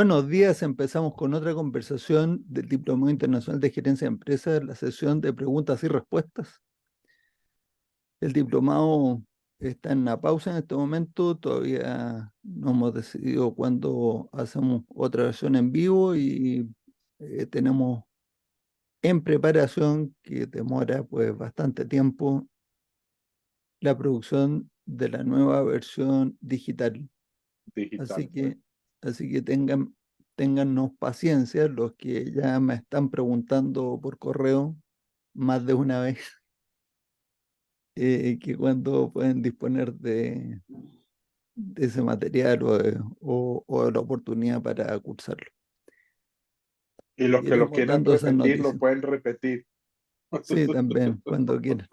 Buenos días, empezamos con otra conversación del Diplomado Internacional de Gerencia de Empresas, la sesión de preguntas y respuestas. El diplomado está en una pausa en este momento, todavía no hemos decidido cuándo hacemos otra versión en vivo y tenemos en preparación, que demora pues bastante tiempo, la producción de la nueva versión digital. Así Digital, pues. que, así que téngannos paciencia los que ya me están preguntando por correo más de una vez que cuándo pueden disponer de ese material o la oportunidad para cursarlo. Y los que lo Iremos quieran dando esas repetir, lo noticias. pueden repetir. Sí, también, cuando quieran.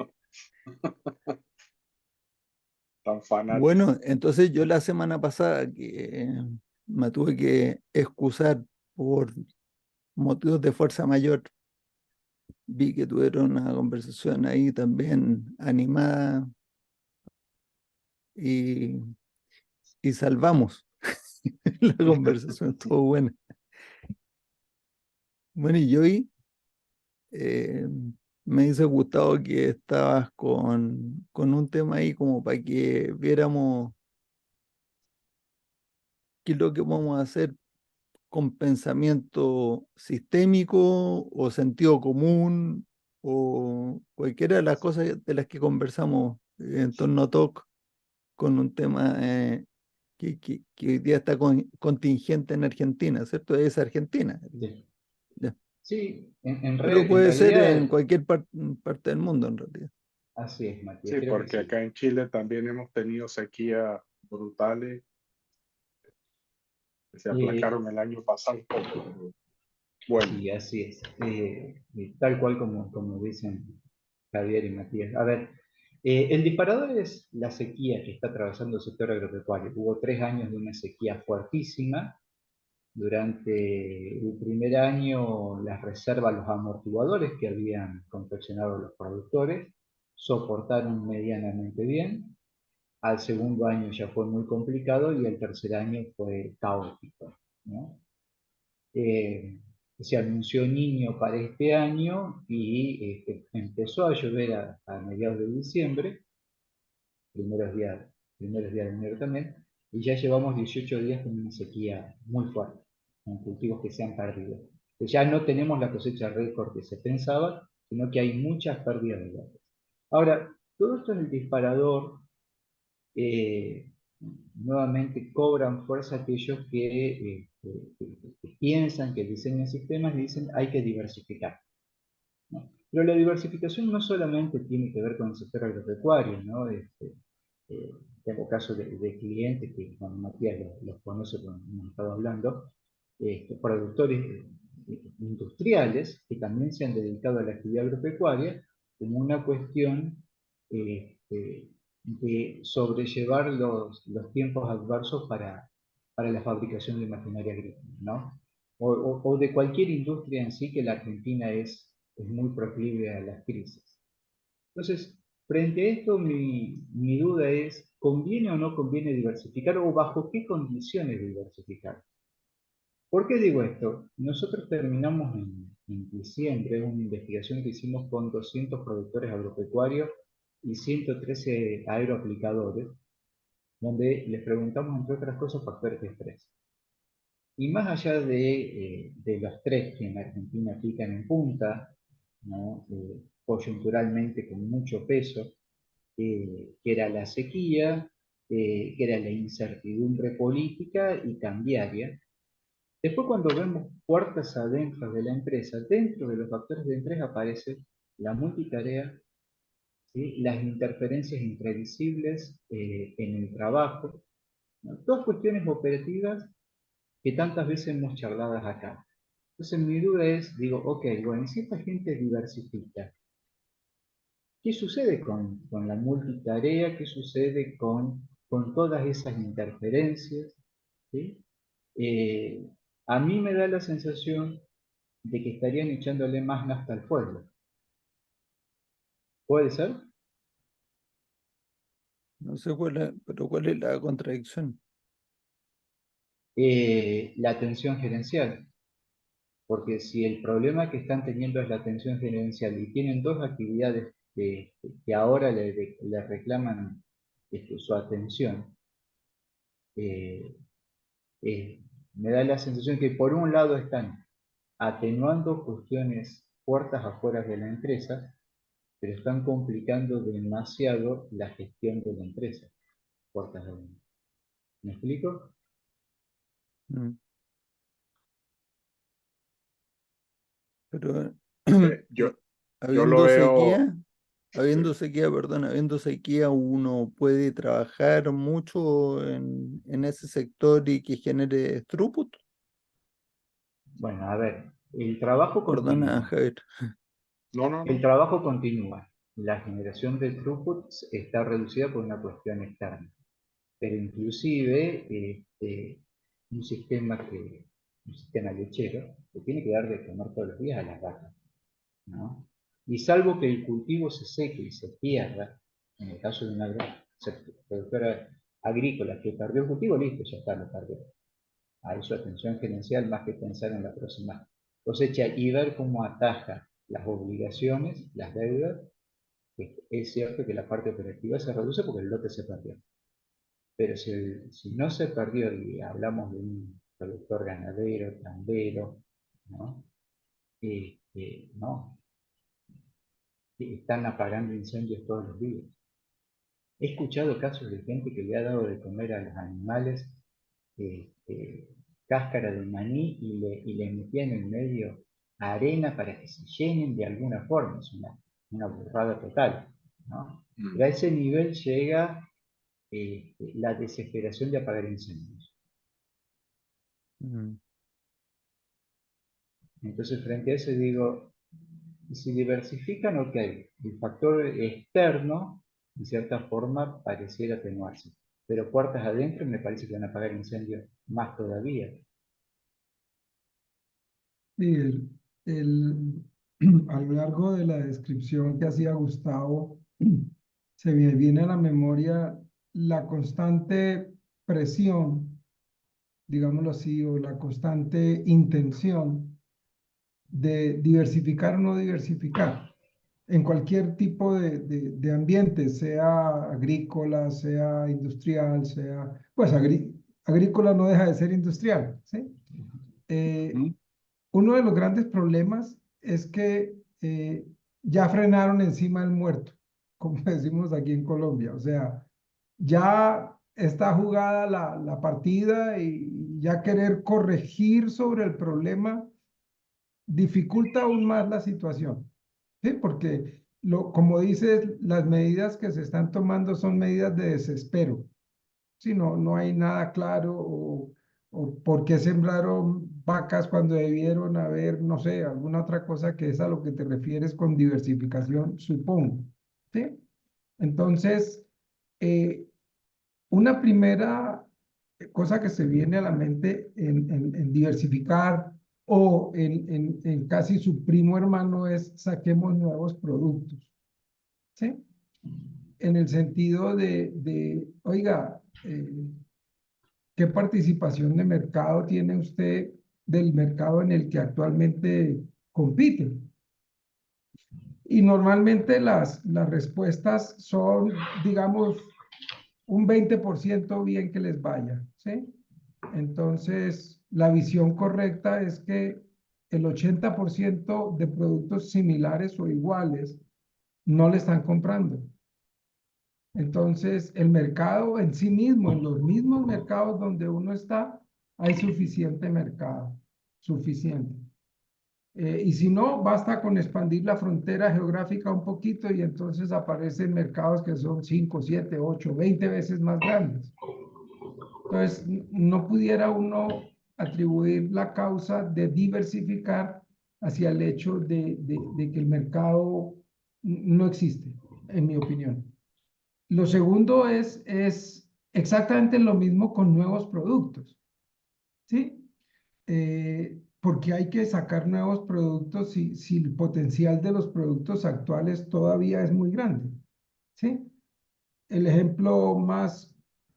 Tan fanático. Bueno, entonces yo la semana pasada que me tuve que excusar por motivos de fuerza mayor. Vi que tuvieron una conversación ahí también animada y, y salvamos. La conversación estuvo buena. Bueno, y hoy eh, me dice Gustavo que estabas con un tema ahí como para que viéramos qué es lo que vamos a hacer con pensamiento sistémico o sentido común o cualquiera de las cosas de las que conversamos en torno a TOC con un tema que hoy día está contingente en Argentina, ¿cierto? Es Argentina. Sí, Ya. sí, Pero en puede ser en realidad cualquier parte del mundo, en realidad. así es, Matías, Sí, creo que porque sí. acá en Chile también hemos tenido sequías brutales que se Eh, aplacaron el año pasado un poco. Pero bueno, sí, así es. Tal cual como dicen Javier y Matías. A ver, el disparador es la sequía que está atravesando el sector agropecuario. Hubo 3 años de una sequía fuertísima. Durante el primer año, las reservas, los amortiguadores que habían confeccionado los productores, soportaron medianamente bien. Al segundo año ya fue muy complicado y el tercer año fue caótico, ¿no? Eh, Se anunció niño para este año y empezó a llover a mediados de diciembre, primeros días, primeros días de enero también, y ya llevamos 18 días con una sequía muy fuerte, con cultivos que se han perdido. Ya no tenemos la cosecha récord que se pensaba, sino que hay muchas pérdidas de lotes. Ahora, todo esto es el disparador. eh, Nuevamente cobran fuerza aquellos que piensan, que diseñan sistemas y dicen hay que diversificar, ¿no? Pero la diversificación no solamente tiene que ver con el sector agropecuario, ¿no? Eh, Tengo casos de clientes que, con Matías los conoce, cuando hemos estado hablando, productores industriales que también se han dedicado a la actividad agropecuaria como una cuestión de sobrellevar los tiempos adversos para la fabricación de maquinaria agrícola, ¿no? O de cualquier industria en sí, que la Argentina es muy proclive a las crisis. Entonces, frente a esto, mi duda es, ¿conviene o no conviene diversificar o bajo qué condiciones diversificar? ¿Por qué digo esto? Nosotros terminamos en diciembre una investigación que hicimos con 200 productores agropecuarios y 113 agroaplicadores, donde les preguntamos, entre otras cosas, factores de estrés. Y más allá de los tres que en Argentina pican en punta, ¿no? Coyunturalmente con mucho peso, que era la sequía, que era la incertidumbre política y cambiaria. Después, cuando vemos puertas adentro de la empresa, dentro de los factores de estrés aparece la multitarea, ¿sí? Las interferencias imprevisibles en el trabajo, ¿no? Todas cuestiones operativas que tantas veces hemos charlado acá. Entonces mi duda es, digo, ok, bueno, si esta gente diversifica, ¿qué sucede con la multitarea? ¿Qué sucede con todas esas interferencias? ¿Sí? Eh, a mí me da la sensación de que estarían echándole más nafta al fuego. ¿Puede ser? No sé pero cuál es la contradicción. La atención gerencial. Porque si el problema que están teniendo es la atención gerencial y tienen dos actividades que ahora le reclaman su atención, eh, eh, me da la sensación que por un lado están atenuando cuestiones puertas afuera de la empresa, pero están complicando demasiado la gestión de la empresa, puertas adentro. ¿Me explico? Mm. Pero Yo, yo lo habiendo veo, sequía, sí, habiendo sequía, uno puede trabajar mucho en ese sector y que genere throughput. Bueno, a ver, el trabajo Perdona, continúa. Javier. no, no, El no. trabajo continúa. La generación de throughput está reducida por una cuestión externa. Pero inclusive un sistema lechero le tiene que dar de comer todos los días a las vacas, ¿no? Y salvo que el cultivo se seque y se pierda, en el caso de una productora agrícola que perdió el cultivo, listo, ya está, lo perdió. Ahí su atención gerencial más que pensar en la próxima cosecha y ver cómo ataja las obligaciones, las deudas. Es cierto que la parte operativa se reduce porque el lote se perdió. Pero si no se perdió y hablamos de un productor ganadero, tandero, ¿no? No, están apagando incendios todos los días. He escuchado casos de gente que le ha dado de comer a los animales este, cáscara de maní y le metía en el medio arena para que se llenen de alguna forma. Es una burrada total, ¿no? Pero a ese nivel llega la desesperación de apagar incendios. Mm. Entonces, frente a eso digo, si diversifican, ok, el factor externo, en cierta forma, pareciera atenuarse, pero puertas adentro me parece que van a apagar incendios más todavía. Y el- a lo largo de la descripción que hacía Gustavo, se me viene a la memoria la constante presión, digámoslo así, o la constante intención de diversificar o no diversificar en cualquier tipo de ambiente, sea agrícola, sea industrial, sea, pues agrícola no deja de ser industrial, ¿sí? Eh, Ujú. Uno de los grandes problemas es que ya frenaron encima del muerto, como decimos aquí en Colombia. O sea, ya está jugada la partida y ya querer corregir sobre el problema dificulta aún más la situación. ¿Sí? Porque, como dices, las medidas que se están tomando son medidas de desespero. Si no, no hay nada claro o por qué sembraron vacas cuando debieron haber, no sé, alguna otra cosa que es a lo que te refieres con diversificación, supongo. ¿Sí? Entonces, eh, una primera cosa que se viene a la mente en diversificar o en casi su primo hermano es saquemos nuevos productos. ¿Sí? En el sentido oiga, ¿qué participación de mercado tiene usted del mercado en el que actualmente compite? Y normalmente las respuestas son, digamos, un 20% bien que les vaya, ¿sí? Entonces, la visión correcta es que el 80% de productos similares o iguales no le están comprando. Entonces, el mercado en sí mismo, en los mismos mercados donde uno está, hay suficiente mercado, suficiente. Y si no, basta con expandir la frontera geográfica un poquito y entonces aparecen mercados que son 5, 7, 8, 20 veces más grandes. Entonces, no pudiera uno atribuir la causa de diversificar hacia el hecho de que el mercado no existe, en mi opinión. Lo segundo es exactamente lo mismo con nuevos productos, ¿sí? Porque hay que sacar nuevos productos si el potencial de los productos actuales todavía es muy grande, ¿sí? El ejemplo más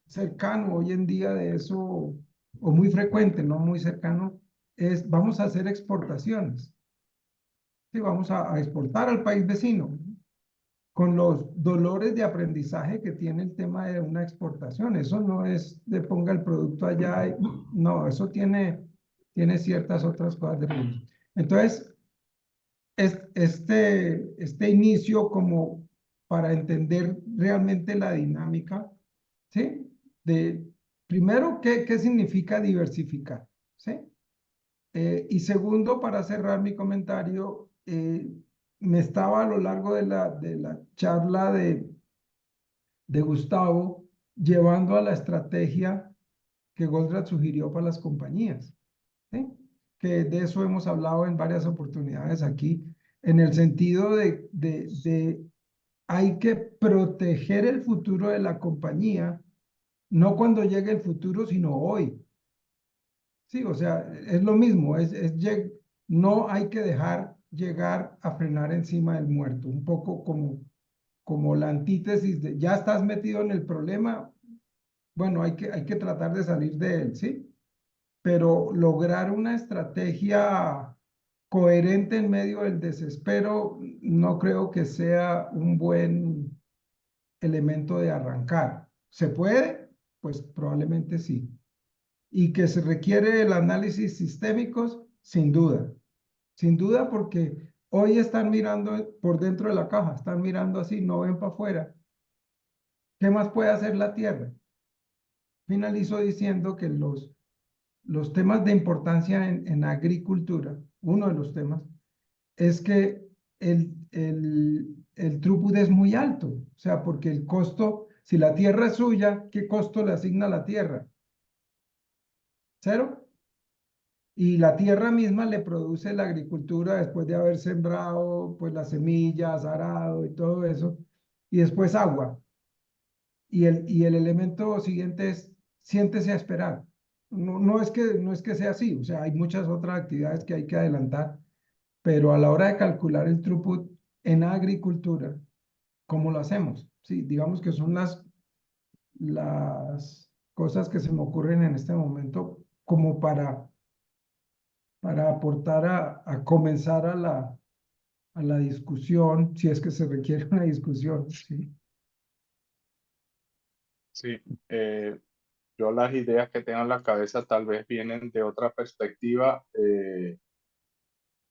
cercano hoy en día de eso o muy frecuente, no muy cercano, es vamos a hacer exportaciones. Sí, vamos a exportar al país vecino, con los dolores de aprendizaje que tiene el tema de una exportación. Eso no es de ponga el producto allá, no, eso tiene ciertas otras cosas de fondo. Entonces, este inicio como para entender realmente la dinámica, ¿sí? De, primero, ¿qué significa diversificar? ¿Sí? Y segundo, para cerrar mi comentario, me estaba a lo largo de la charla de Gustavo llevando a la estrategia que Goldratt sugirió para las compañías, ¿sí? Que de eso hemos hablado en varias oportunidades aquí, en el sentido de hay que proteger el futuro de la compañía, no cuando llegue el futuro, sino hoy. Sí, o sea, es lo mismo, no hay que dejar llegar a frenar encima del muerto, un poco como la antítesis de ya estás metido en el problema, bueno, hay que tratar de salir de él, ¿sí? Pero lograr una estrategia coherente en medio del desespero no creo que sea un buen elemento de arrancar. ¿Se puede? Pues probablemente sí. Y que se requiere el análisis sistémicos, sin duda porque hoy están mirando por dentro de la caja, están mirando así, no ven para afuera. ¿Qué más puede hacer la Tierra? Finalizo diciendo que los temas de importancia en agricultura, uno de los temas, es que el throughput es muy alto, o sea, porque el costo, si la tierra es suya, ¿qué costo le asigna la tierra? Cero. Y la tierra misma le produce la agricultura después de haber sembrado pues las semillas, arado y todo eso, y después agua. Y el elemento siguiente es siéntese a esperar. No es que sea así, o sea, hay muchas otras actividades que hay que adelantar, pero a la hora de calcular el throughput en agricultura, ¿cómo lo hacemos? Sí, digamos que son las cosas que se me ocurren en este momento como para aportar a comenzar a la discusión, si es que se requiere una discusión, ¿sí? Sí, yo las ideas que tengo en la cabeza tal vez vienen de otra perspectiva,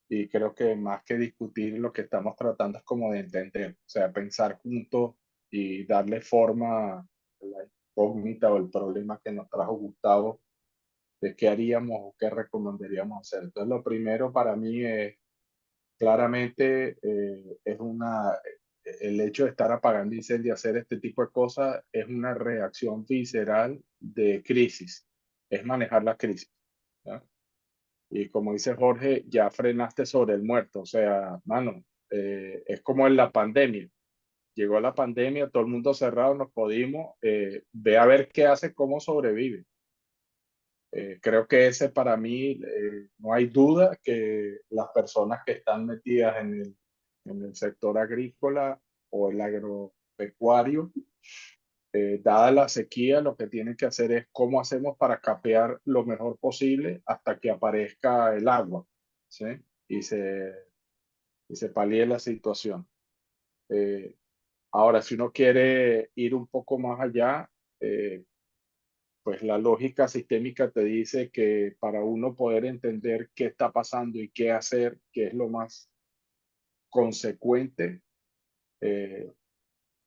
y creo que más que discutir lo que estamos tratando es como de entender, o sea, pensar juntos y darle forma a la incógnita o el problema que nos trajo Gustavo de qué haríamos o qué recomendaríamos hacer. Entonces, lo primero para mí es claramente el hecho de estar apagando incendios, hacer este tipo de cosas, es una reacción visceral de crisis, es manejar la crisis, ¿no? Y como dice Jorge, ya frenaste sobre el muerto, o sea, mano, es como en la pandemia. Llegó la pandemia, todo el mundo cerrado, nos podimos, ve a ver qué hace, cómo sobrevive. Creo que ese para mí, no hay duda que las personas que están metidas en el sector agrícola o el agropecuario, dada la sequía, lo que tienen que hacer es cómo hacemos para capear lo mejor posible hasta que aparezca el agua, ¿sí? Y se, y se palíe la situación. Eh, Ahora, si uno quiere ir un poco más allá, pues la lógica sistémica te dice que para uno poder entender qué está pasando y qué hacer, qué es lo más consecuente, eh,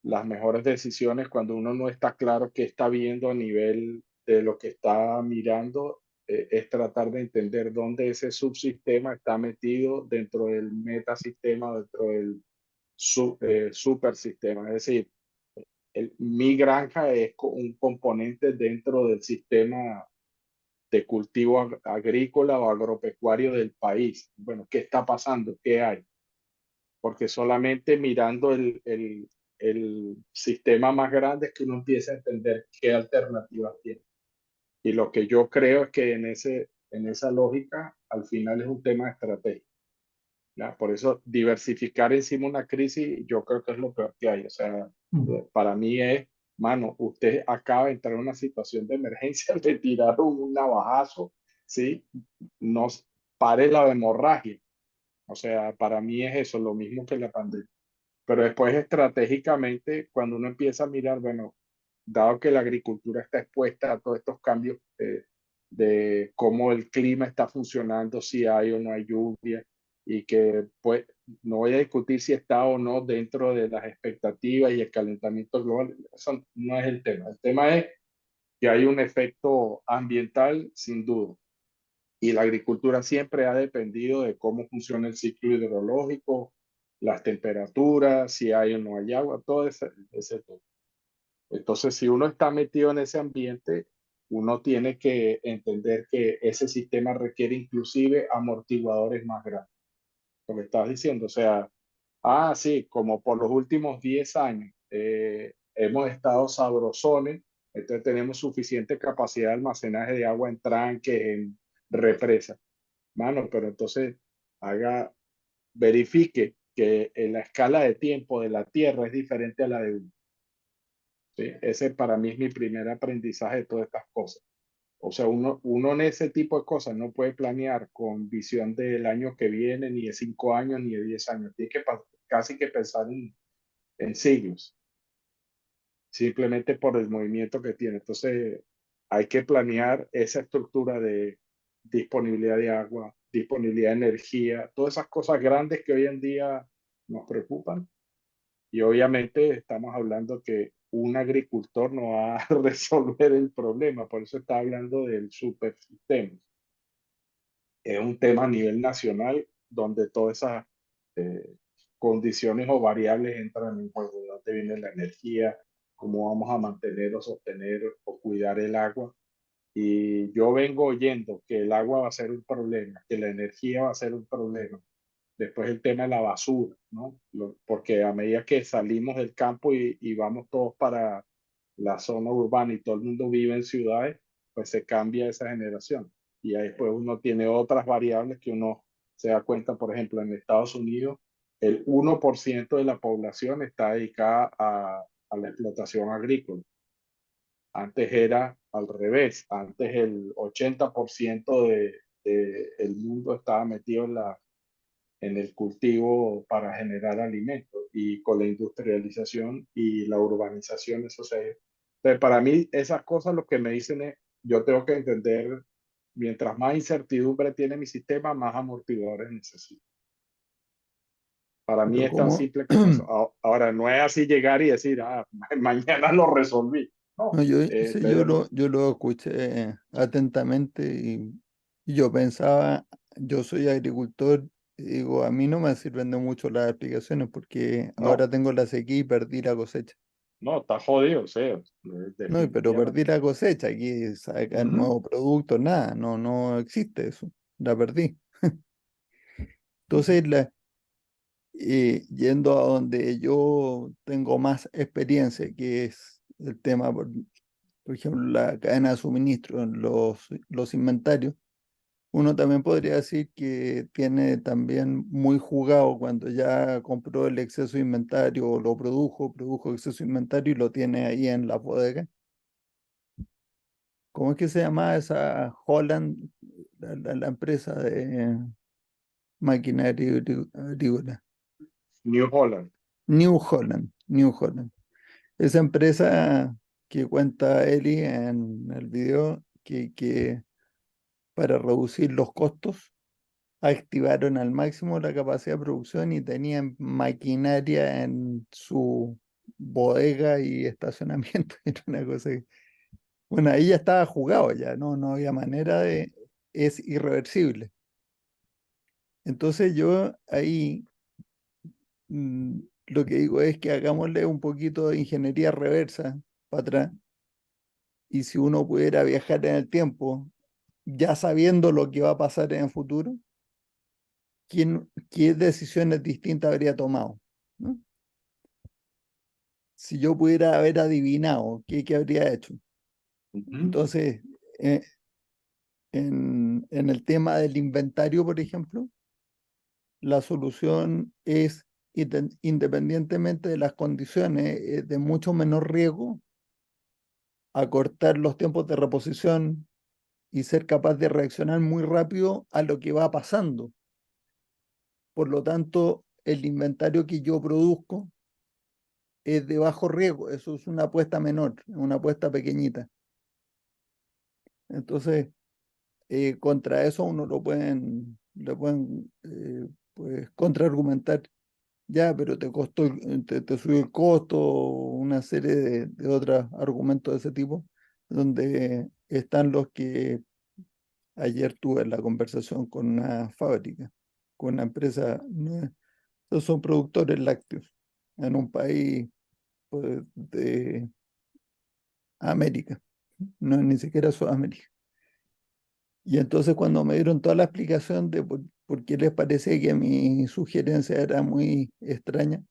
las mejores decisiones cuando uno no está claro qué está viendo a nivel de lo que está mirando, es tratar de entender dónde ese subsistema está metido dentro del metasistema, dentro del supersistema. Es decir, mi granja es un componente dentro del sistema de cultivo agrícola o agropecuario del país. Bueno, ¿qué está pasando? ¿Qué hay? Porque solamente mirando el sistema más grande es que uno empieza a entender qué alternativas tiene. Y lo que yo creo es que en esa lógica, al final es un tema de estrategia, ¿ya? Por eso, diversificar encima una crisis, yo creo que es lo peor que hay. O sea, para mí es mano, usted acaba de entrar en una situación de emergencia, le tiraron un navajazo, ¿sí? No pare la hemorragia. O sea, para mí es eso, lo mismo que la pandemia. Pero después estratégicamente, cuando uno empieza a mirar, bueno, dado que la agricultura está expuesta a todos estos cambios de cómo el clima está funcionando, si hay o no hay lluvia, y que pues no voy a discutir si está o no dentro de las expectativas y el calentamiento global, eso no es el tema. El tema es que hay un efecto ambiental sin duda. Y la agricultura siempre ha dependido de cómo funciona el ciclo hidrológico, las temperaturas, si hay o no hay agua, todo ese tema. Entonces, si uno está metido en ese ambiente, uno tiene que entender que ese sistema requiere inclusive amortiguadores más grandes. Lo que estás diciendo, o sea, sí, como por los últimos 10 años hemos estado sabrosones, entonces tenemos suficiente capacidad de almacenaje de agua en tranques, en represas. Mano, pero entonces verifique que la escala de tiempo de la Tierra es diferente a la de uno. ¿Sí? Ese para mí es mi primer aprendizaje de todas estas cosas. O sea, uno en ese tipo de cosas no puede planear con visión del año que viene, ni de 5 años, ni de 10 años. Tiene que casi que pensar en siglos, simplemente por el movimiento que tiene. Entonces, hay que planear esa estructura de disponibilidad de agua, disponibilidad de energía, todas esas cosas grandes que hoy en día nos preocupan. Y obviamente estamos hablando que un agricultor no va a resolver el problema, por eso está hablando del supersistema. Es un tema a nivel nacional donde todas esas eh, condiciones o variables entran en juego, de dónde viene la energía, cómo vamos a mantener o sostener o cuidar el agua. Y yo vengo oyendo que el agua va a ser un problema, que la energía va a ser un problema. Después el tema de la basura, ¿no? Porque a medida que salimos del campo y vamos todos para la zona urbana y todo el mundo vive en ciudades, pues se cambia esa generación. Y ahí después uno tiene otras variables que uno se da cuenta, por ejemplo, en Estados Unidos, el 1% de la población está dedicada a la explotación agrícola. Antes era al revés, antes el 80% el mundo estaba metido en el cultivo para generar alimentos y con la industrialización y la urbanización eso se... Entonces, para mí esas cosas lo que me dicen es, yo tengo que entender, mientras más incertidumbre tiene mi sistema, más amortiguadores necesito. Para mí Pero es tan como, simple como eso. Ahora, no es así llegar y decir, mañana lo resolví. No, no, sí, yo lo escuché atentamente y yo pensaba, yo soy agricultor y digo, a mí no me sirven de mucho las explicaciones porque no, ahora tengo la sequía y perdí la cosecha. no, está jodido, o sea, No, pero perdí definitivamente. la cosecha, aquí sacar Ujú, nuevo producto, nada, no existe eso, la perdí. ujú. Entonces, yendo a donde yo tengo más experiencia, que es el tema, por ejemplo, la cadena de suministro, los inventarios, uno también podría decir que tiene también muy jugado cuando ya compró el exceso de inventario o lo produjo exceso de inventario y lo tiene ahí en la bodega. ¿Cómo es que se llama esa Holland, la empresa de maquinaria agrícola? New Holland. New Holland, New Holland. Esa empresa que cuenta Eli en el video que para reducir los costos activaron al máximo la capacidad de producción y tenían maquinaria en su bodega y estacionamiento. Era una cosa bueno, ahí ya estaba jugado ya, no había manera de... Es irreversible. Entonces yo ahí lo que digo es que hagámosle un poquito de ingeniería reversa para atrás y si uno pudiera viajar en el tiempo, ya sabiendo lo que va a pasar en el futuro, ¿qué decisiones distintas habría tomado? ¿No? Si yo pudiera haber adivinado, ¿qué habría hecho? Ujú, Entonces, eh, en el tema del inventario, por ejemplo, la solución es, independientemente de las condiciones, de mucho menor riesgo, acortar los tiempos de reposición y ser capaz de reaccionar muy rápido a lo que va pasando. Por lo tanto, el inventario que yo produzco es de bajo riesgo, eso es una apuesta menor, una apuesta pequeñita. Entonces, contra eso uno le pueden pues, contraargumentar, ya, pero te costó, te subió el costo, una serie de otros argumentos de ese tipo, donde están los que ayer tuve la conversación con una fábrica, con una empresa, estos son productores lácteos en un país pues, de América, no es ni siquiera Sudamérica. Y entonces cuando me dieron toda la explicación de por qué les parecía que mi sugerencia era muy extraña,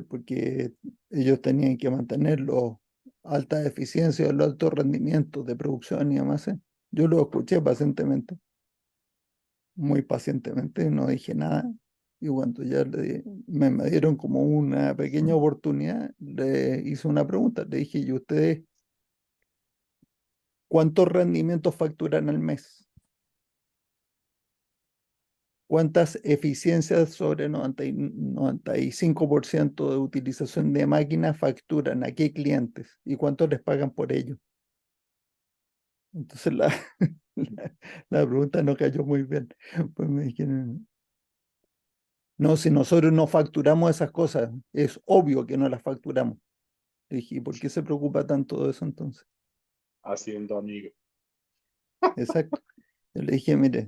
porque ellos tenían que mantener los alta eficiencia, los altos rendimientos de producción y demás, yo lo escuché pacientemente, muy pacientemente, no dije nada. Y cuando ya me dieron como una pequeña oportunidad, le hice una pregunta. Le dije, ¿y ustedes cuántos rendimientos facturan al mes? ¿Cuántas eficiencias sobre 95% de utilización de máquinas facturan? ¿A qué clientes? ¿Y cuánto les pagan por ello? Entonces la pregunta no cayó muy bien. Pues me dijeron, no, si nosotros no facturamos esas cosas, es obvio que no las facturamos. Le dije, ¿y por qué se preocupa tanto de eso entonces? Haciendo amigo. Exacto. Yo le dije, mire,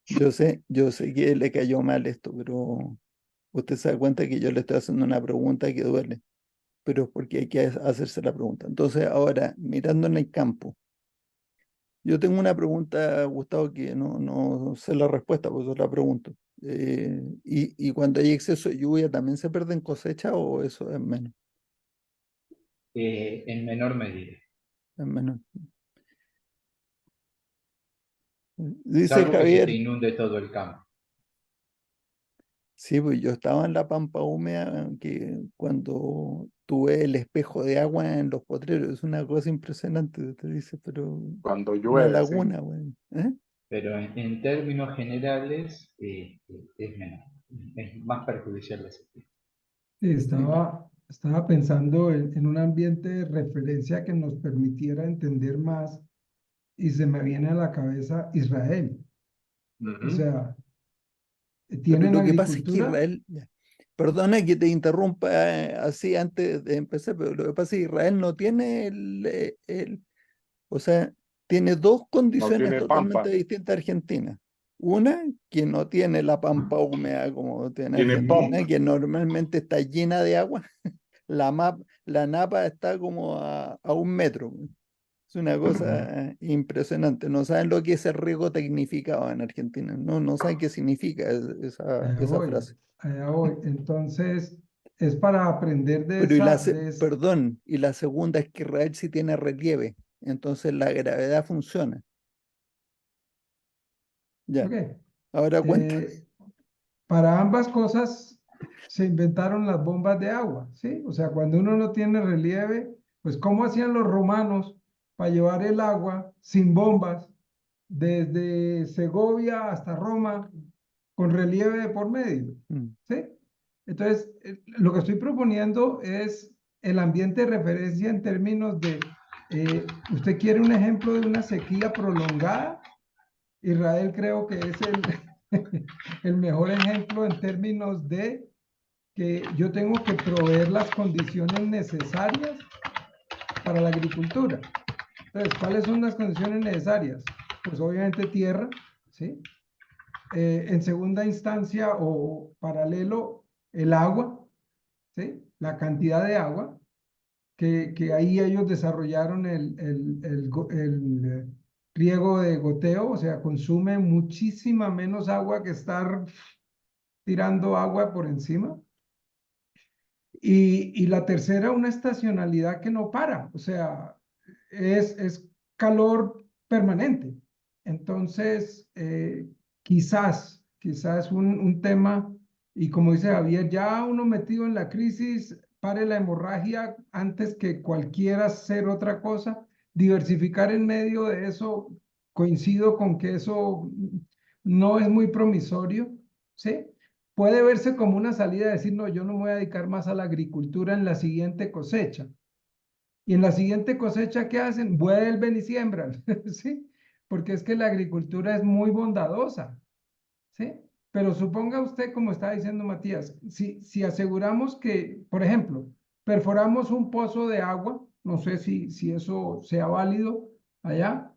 yo sé que le cayó mal esto, pero usted se da cuenta que yo le estoy haciendo una pregunta que duele, pero es porque hay que hacerse la pregunta. Entonces, ahora, mirando en el campo, yo tengo una pregunta, Gustavo, que no sé la respuesta, por eso la pregunto. Y cuando hay exceso de lluvia, ¿también se pierden cosechas o eso es menos? En menor medida. Es menos. Dice Salvo que se te Javier, inunde todo el campo. sí, pues yo estaba en la pampa húmeda que cuando tuve el espejo de agua en los potreros, es una cosa impresionante, te dice, pero Cuando una llueve, sí. laguna, güey. ¿Eh? Pero en términos generales es menor. Es más perjudicial la sequía. Sí, Sí. estaba pensando en un ambiente de referencia que nos permitiera entender más y se me viene a la cabeza Israel. O Ujú. sea, Pero tienen lo que pasa es que agricultura. Israel, ya, perdona que te interrumpa así antes de empezar, pero lo que pasa es que Israel no tiene o sea, tiene dos No condiciones tiene totalmente pampa, distintas a Argentina. Una, que no tiene la pampa húmeda como tiene tiene Sí, Argentina, POP. que normalmente está llena de agua. La napa está como a 1 metro. Es una cosa impresionante. No saben lo que es el riego tecnificado en Argentina. No saben qué significa allá esa voy, frase. allá voy. Entonces, es para aprender de Pero esa. perdón, y la segunda es que Israel sí tiene relieve. Entonces la gravedad funciona. Ya, Ok. ahora cuenta. Eh, para ambas cosas se inventaron las bombas de agua, ¿sí? O sea, cuando uno no tiene relieve, pues ¿cómo hacían los romanos para llevar el agua sin bombas desde Segovia hasta Roma con relieve de por medio? Mm. ¿Sí? Entonces, lo que estoy proponiendo es el ambiente de referencia en términos de, ¿usted quiere un ejemplo de una sequía prolongada? Israel creo que es el mejor ejemplo en términos de que yo tengo que proveer las condiciones necesarias para la agricultura. Entonces, ¿cuáles son las condiciones necesarias? Pues obviamente tierra, ¿sí? En segunda instancia o paralelo, el agua, ¿sí? La cantidad de agua, que ahí ellos desarrollaron el riego de goteo, o sea, consume muchísima menos agua que estar tirando agua por encima. Y la tercera, una estacionalidad que no para, o sea, es calor permanente. Entonces, quizás un tema, y como dice Javier, ya uno metido en la crisis, pare la hemorragia antes que cualquiera hacer otra cosa. Diversificar en medio de eso, coincido con que eso no es muy promisorio, ¿sí? Puede verse como una salida de decir, no, yo no me voy a dedicar más a la agricultura en la siguiente cosecha. Y en la siguiente cosecha, ¿qué hacen? Vuelven y siembran, ¿sí? Porque es que la agricultura es muy bondadosa, ¿sí? Pero suponga usted, como está diciendo Matías, si aseguramos que, por ejemplo, perforamos un pozo de agua, no sé si eso sea válido allá,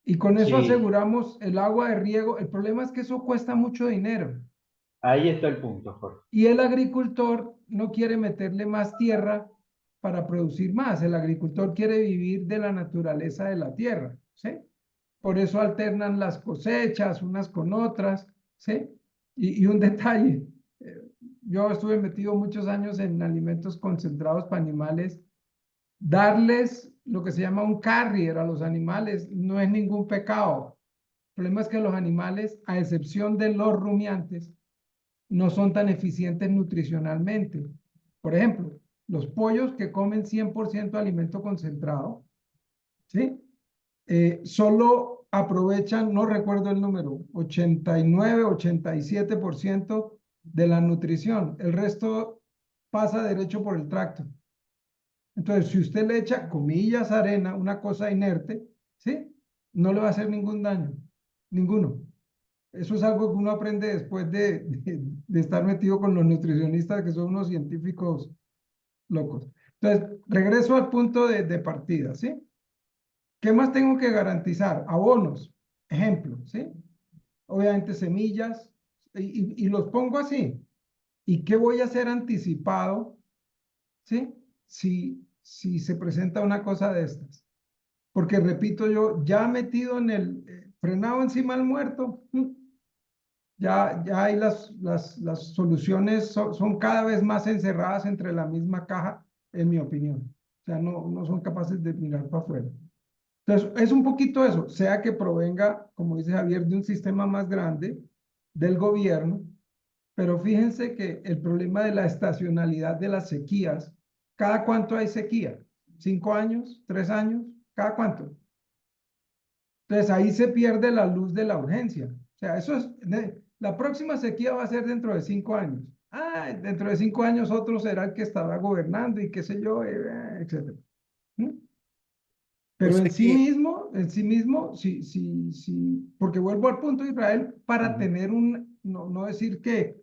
y con eso Sí, aseguramos el agua de riego, el problema es que eso cuesta mucho dinero. ahí está el punto, Jorge. Y el agricultor no quiere meterle más tierra para producir más. El agricultor quiere vivir de la naturaleza de la tierra, ¿sí? Por eso alternan las cosechas unas con otras, ¿sí? Y un detalle, eh, yo estuve metido muchos años en alimentos concentrados para animales. Darles lo que se llama un carrier a los animales no es ningún pecado. El problema es que los animales, a excepción de los rumiantes, no son tan eficientes nutricionalmente. Por ejemplo, los pollos que comen 100% alimento concentrado, ¿sí? Solo aprovechan, no recuerdo el número, 89, 87% de la nutrición. El resto pasa derecho por el tracto. Entonces, si usted le echa, comillas, arena, una cosa inerte, ¿sí? No le va a hacer ningún daño, ninguno. Eso es algo que uno aprende después de estar metido con los nutricionistas, que son unos científicos locos. Entonces, regreso al punto de partida, ¿sí? ¿Qué más tengo que garantizar? Abonos, ejemplo, ¿sí? Obviamente semillas, y los pongo así. ¿Y qué voy a hacer anticipado, ¿sí? Si se presenta una cosa de estas. Porque repito yo, ya metido en el frenado encima del muerto, ya hay las soluciones son cada vez más encerradas entre la misma caja, en mi opinión. O sea, no son capaces de mirar para afuera. Entonces, es un poquito eso, sea que provenga, como dice Javier, de un sistema más grande del gobierno, pero fíjense que el problema de la estacionalidad de las sequías, ¿cada cuánto hay sequía? ¿5 años? ¿3 años? ¿Cada cuánto? Entonces ahí se pierde la luz de la urgencia. O sea, la próxima sequía va a ser dentro de 5 años. Ah, dentro de 5 años otro será el que estará gobernando y qué sé yo, etcétera. ¿Mm? O Pero sea que, en sí mismo, sí, porque vuelvo al punto de Israel para ujú, tener no decir que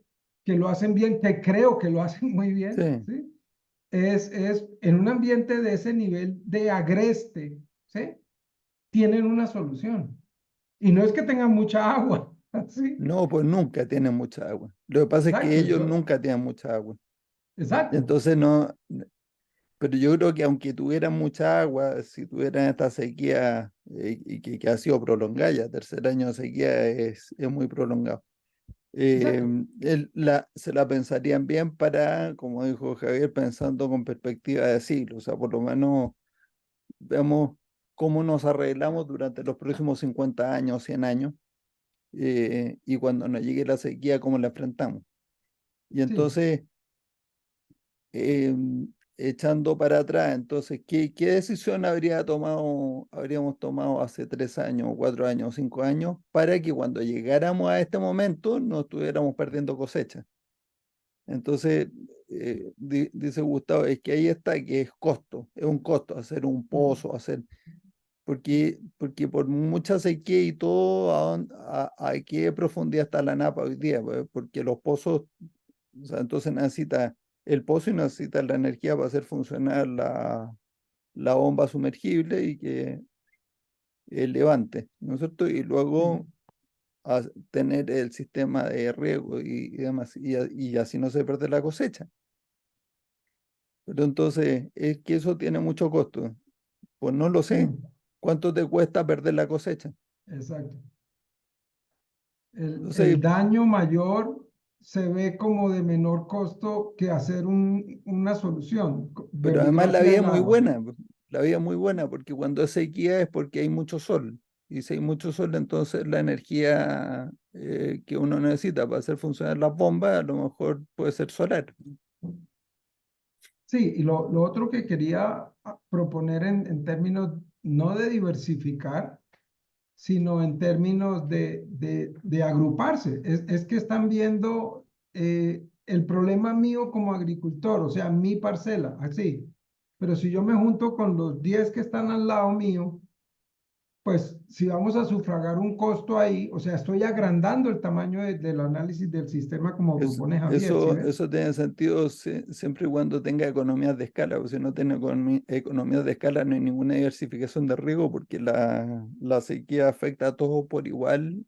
lo hacen bien, que creo que lo hacen muy bien, sí, ¿sí? Es en un ambiente de ese nivel de agreste, ¿sí? Tienen una solución. Y no es que tengan mucha agua, ¿sí? no, pues nunca tienen mucha agua. Lo que pasa es que Exacto, ellos nunca tienen mucha agua. Y exacto. entonces no, pero yo creo que aunque tuvieran mucha agua, si tuvieran esta sequía y que ha sido prolongada, ya tercer año de sequía es muy prolongado. Exacto. Se la pensarían bien para, como dijo Javier, pensando con perspectiva de siglo, o sea, por lo menos veamos cómo nos arreglamos durante los próximos 50 años, 100 años, y cuando nos llegue la sequía, cómo la enfrentamos. Y Sí. entonces, eh, echando para atrás, entonces, ¿qué decisión habríamos tomado hace 3 años, 4 años, 5 años, para que cuando llegáramos a este momento no estuviéramos perdiendo cosecha? Entonces, dice Gustavo, es que ahí está, que es costo, es un costo hacer un Ujú. pozo, porque por mucha sequía y todo, ¿a qué profundidad está la napa hoy día? Pues, porque los pozos, o sea, entonces necesita el pozo y necesita la energía para hacer funcionar la bomba sumergible y que levante, ¿no es cierto? Y luego Sí. tener el sistema de riego y demás, y así no se pierde la cosecha. Pero entonces, es que eso tiene mucho costo. Pues no lo Sí, sé. ¿Cuánto te cuesta perder la cosecha? exacto. El Entonces, daño mayor se ve como de menor costo que hacer una solución, pero además la vida gracias es al muy agua. buena. La vida es muy buena porque cuando es sequía es porque hay mucho sol. Y si hay mucho sol, entonces la energía que uno necesita para hacer funcionar las bombas a lo mejor puede ser solar. Sí, y lo otro que quería proponer en términos no de diversificar, sino en términos de agruparse. Es que están viendo el problema mío como agricultor, o sea, mi parcela, así. Pero si yo me junto con los 10 que están al lado mío, pues si vamos a sufragar un costo ahí, o sea, estoy agrandando el tamaño del análisis del sistema como propone Javier, ¿sí ves? Eso tiene sentido siempre y cuando tenga economías de escala, o si no tiene economías de escala no hay ninguna diversificación de riesgo porque la sequía afecta a todos por igual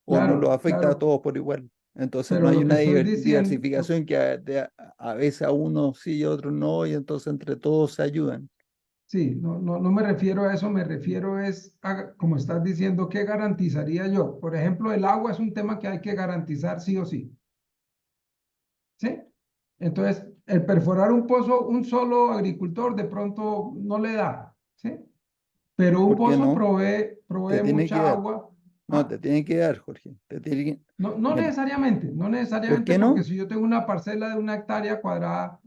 o no los Claro, afecta a claro, todos por igual. Entonces no pero hay lo que una estoy diciendo, diversificación que a veces a unos sí y a otros no, y entonces entre todos se ayudan. sí, no me refiero a eso, me refiero es a, como estás diciendo, ¿qué garantizaría yo? Por ejemplo, el agua es un tema que hay que garantizar sí o sí, ¿sí? Entonces, el perforar un pozo, un solo agricultor de pronto no le da, ¿sí? Pero un ¿Por qué pozo no? Te provee tiene que mucha dar. agua. No, te ¿Ah? tiene que dar, Jorge. No Mira, necesariamente, no ¿por necesariamente qué porque no? si yo tengo una parcela de 1 hectárea cuadrada,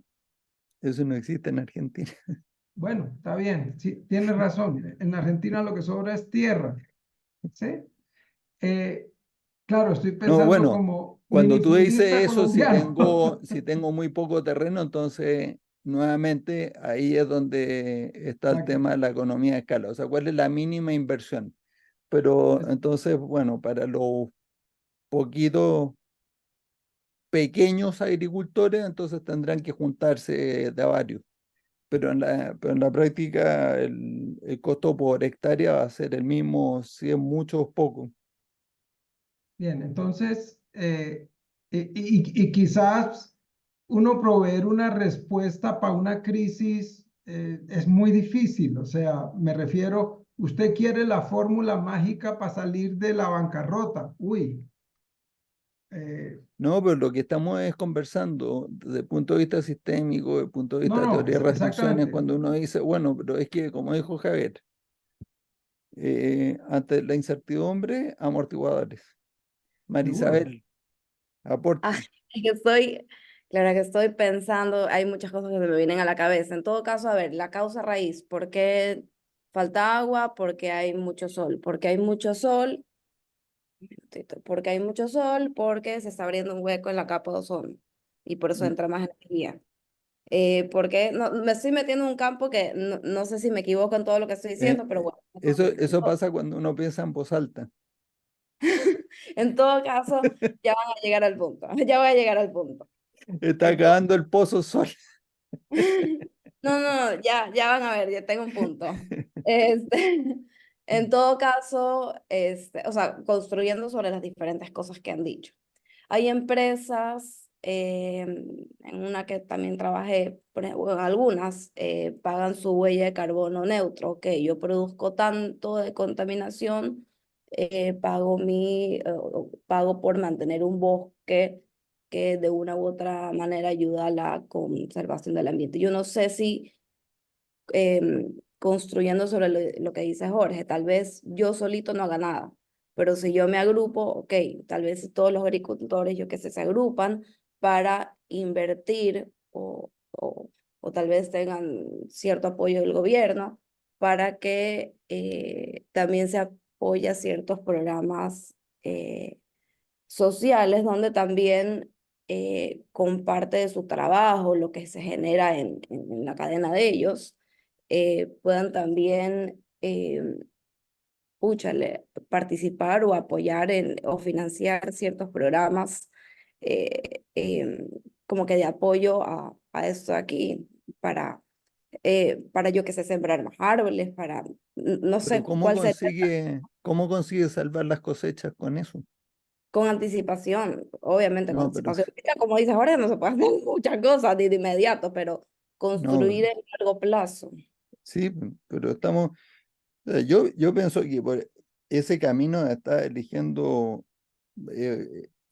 Eso no existe en Argentina. bueno, está bien, sí, tienes razón. En Argentina lo que sobra es tierra, ¿sí? Eh, claro, estoy No, pensando bueno, como cuando tú dices minifundista eso, colombiano. si tengo muy poco terreno, entonces nuevamente ahí es donde está el Exacto. tema de la economía de escala. O sea, ¿cuál es la mínima inversión? Pero Es- entonces, bueno, para los poquitos pequeños agricultores, entonces tendrán que juntarse de a varios. Pero en la práctica el costo por hectárea va a ser el mismo, si es mucho o poco. Bien, entonces, y quizás uno proveer una respuesta para una crisis es muy difícil. O sea, me refiero, usted quiere la fórmula mágica para salir de la bancarrota. Uy, eh, No, pero lo que estamos es conversando desde el punto de vista sistémico, desde el punto de no, vista de no, teoría de restricciones, exactamente. cuando uno dice, bueno, pero es que, como dijo Javier, ante la incertidumbre, amortiguadores. Seguro. Marisabel, Ah, aporte. es que estoy, claro que estoy pensando, hay muchas cosas que se me vienen a la cabeza. En todo caso, a ver, la causa raíz, ¿por qué falta agua? Porque hay mucho sol. Porque hay mucho sol, un minutito, porque hay mucho sol, porque se está abriendo un hueco en la capa de ozono y por eso Mm, entra más energía. Porque no, me estoy metiendo en un campo que no sé si me equivoco en todo lo que estoy eh, diciendo, pero bueno. eso pasa cuando uno piensa en voz alta. En todo caso, ya van a llegar al punto. Ya voy a llegar al punto. Está En todo acabando el pozo sol. No, no, ya van a ver, ya tengo un punto. Este, en todo caso, o sea, construyendo sobre las diferentes cosas que han dicho. Hay empresas, en una que también trabajé, bueno, algunas pagan su huella de carbono neutro, que yo produzco tanto de contaminación, pago por mantener un bosque que de una u otra manera ayuda a la conservación del ambiente. Yo no sé si construyendo sobre lo que dice Jorge, tal vez yo solito no haga nada, pero si yo me agrupo, ok, tal vez todos los agricultores, yo qué sé, se agrupan para invertir o tal vez tengan cierto apoyo del gobierno para que también se apoya ciertos programas sociales donde también con parte de su trabajo, lo que se genera en la cadena de ellos, puedan también participar o apoyar o financiar ciertos programas como que de apoyo a esto aquí para yo que sé, sembrar más árboles, no Pero sé cuál sería cómo consigue salvar las cosechas con eso? con anticipación, obviamente con No, pero anticipación. Ya, como dice Jorge, no se puede hacer muchas cosas de inmediato, pero no, construir en largo plazo. sí, pero estamos, yo pienso que por ese camino está eligiendo,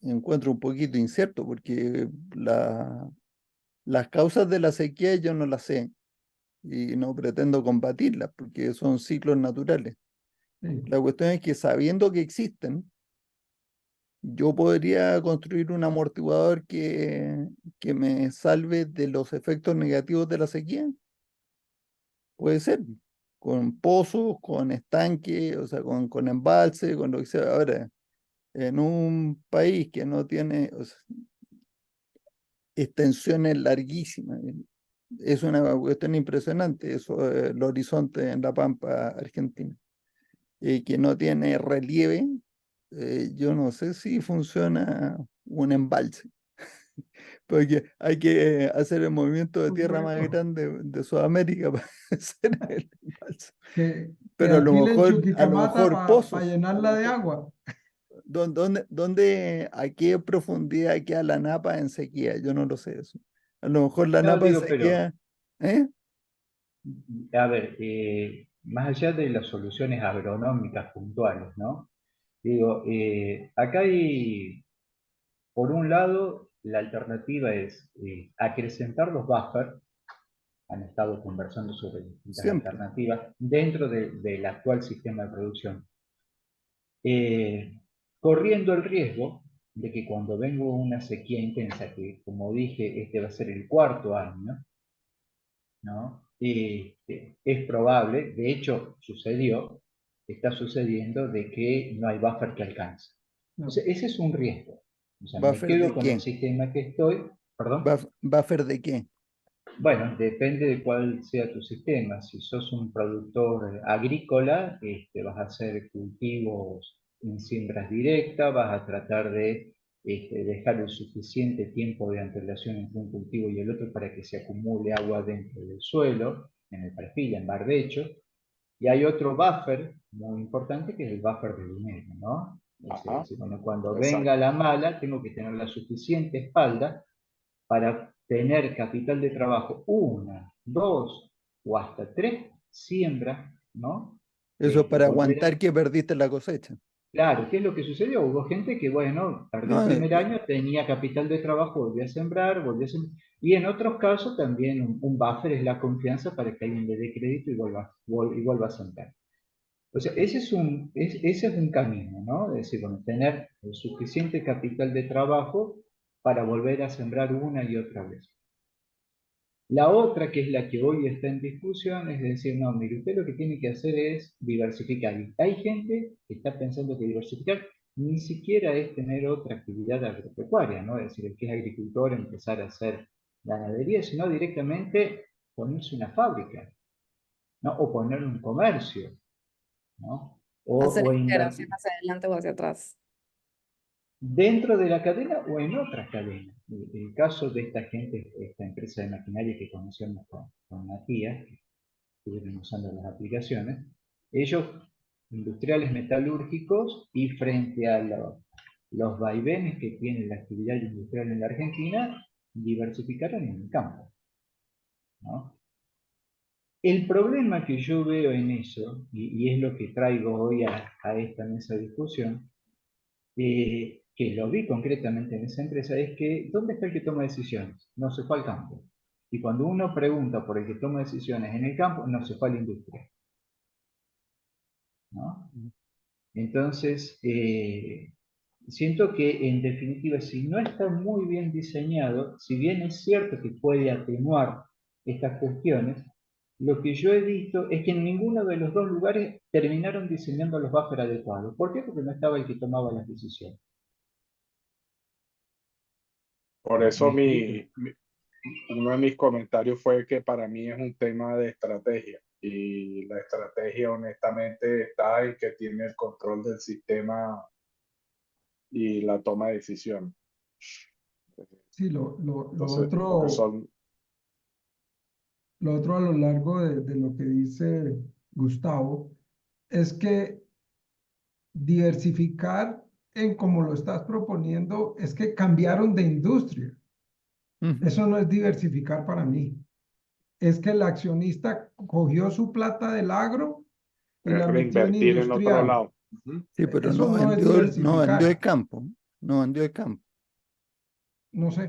encuentro un poquito incierto, porque las causas de la sequía yo no las sé y no pretendo combatirlas, porque son ciclos naturales. Sí. La cuestión es que sabiendo que existen, yo podría construir un amortiguador que me salve de los efectos negativos de la sequía. Puede ser, con pozos, con estanque, o sea, con embalse, con lo que sea. Ahora, en un país que no tiene, o sea, extensiones larguísimas, es una cuestión impresionante, eso, el horizonte en la Pampa Argentina, que no tiene relieve, yo no sé si funciona un embalse, porque hay que hacer el movimiento de Un tierra más hueco. grande de Sudamérica para hacer el embalse. Que Pero alquilen a lo Chuquicamata mejor para pozos. llenarla de agua. ¿A qué profundidad queda la napa en sequía? Yo no lo sé eso. A lo mejor la No, napa en digo, pero, sequía, ¿eh? a ver, más allá de las soluciones agronómicas puntuales, ¿no? Digo, acá hay, por un lado, la alternativa es acrecentar los buffers. Han estado conversando sobre distintas Siempre. alternativas dentro del actual sistema de producción, corriendo el riesgo de que cuando venga una sequía intensa, que como dije, este va a ser el cuarto año, ¿no? Es probable, de hecho sucedió, está sucediendo de que no hay buffer que alcance. No. Entonces, ese es un riesgo. O sea, me ¿Buffer quedo de con el qué? sistema que estoy, perdón. ¿Buffer de qué? Bueno, depende de cuál sea tu sistema. Si sos un productor agrícola, vas a hacer cultivos en siembras directas, vas a tratar de dejar el suficiente tiempo de antelación entre un cultivo y el otro para que se acumule agua dentro del suelo, en el perfil, en barbecho. Y hay otro buffer muy importante que es el buffer de dinero, ¿no? Es Ajá, decir, bueno, cuando exacto. venga la mala, tengo que tener la suficiente espalda para tener capital de trabajo, una, dos o hasta tres siembras, ¿no? Eso es para Volver aguantar a... que perdiste la cosecha. Claro, ¿qué es lo que sucedió? Hubo gente que, bueno, perdió el No, primer año, tenía capital de trabajo, volvió a sembrar, volvió a sembrar. Y en otros casos también un buffer es la confianza para que alguien le dé crédito y vuelva a sembrar. O sea, ese es un camino, ¿no? Es decir, bueno, tener el suficiente capital de trabajo para volver a sembrar una y otra vez. La otra, que es la que hoy está en discusión, es decir, no, mire, usted lo que tiene que hacer es diversificar. Y hay gente que está pensando que diversificar ni siquiera es tener otra actividad agropecuaria, ¿no? Es decir, el que es agricultor empezar a hacer ganadería, sino directamente ponerse una fábrica, ¿no? O poner un comercio, ¿no? Hacer O integración invertir hacia adelante o hacia atrás. dentro de la cadena o en otras cadenas. El caso de esta gente, esta empresa de maquinaria que conocemos con Matías, que estuvieron usando las aplicaciones, ellos, industriales metalúrgicos, y frente a los vaivenes que tiene la actividad industrial en la Argentina, diversificaron en el campo, ¿no? El problema que yo veo en eso, y es lo que traigo hoy a esta mesa de discusión, que lo vi concretamente en esa empresa, es que ¿dónde está el que toma decisiones? No se fue al campo. Y cuando uno pregunta por el que toma decisiones en el campo, no se fue a la industria, ¿no? Entonces, siento que en definitiva, si no está muy bien diseñado, si bien es cierto que puede atenuar estas cuestiones, lo que yo he visto es que en ninguno de los dos lugares terminaron diseñando los buffers adecuados. ¿Por qué? Porque no estaba el que tomaba las decisiones. Por eso ¿Me explico? uno de mis comentarios fue que para mí es un tema de estrategia y la estrategia honestamente está en que tiene el control del sistema y la toma de decisiones. Sí, lo Entonces, porque otro, son, lo otro a lo largo de lo que dice Gustavo es que diversificar en como lo estás proponiendo es que cambiaron de industria. ujú. Eso no es diversificar para mí. Es que el accionista cogió su plata del agro y la metió en reinvertir en otro industrial. lado. Ujú. Sí, pero Eso no es no vendió el diversificar. campo, no vendió el campo. No sé.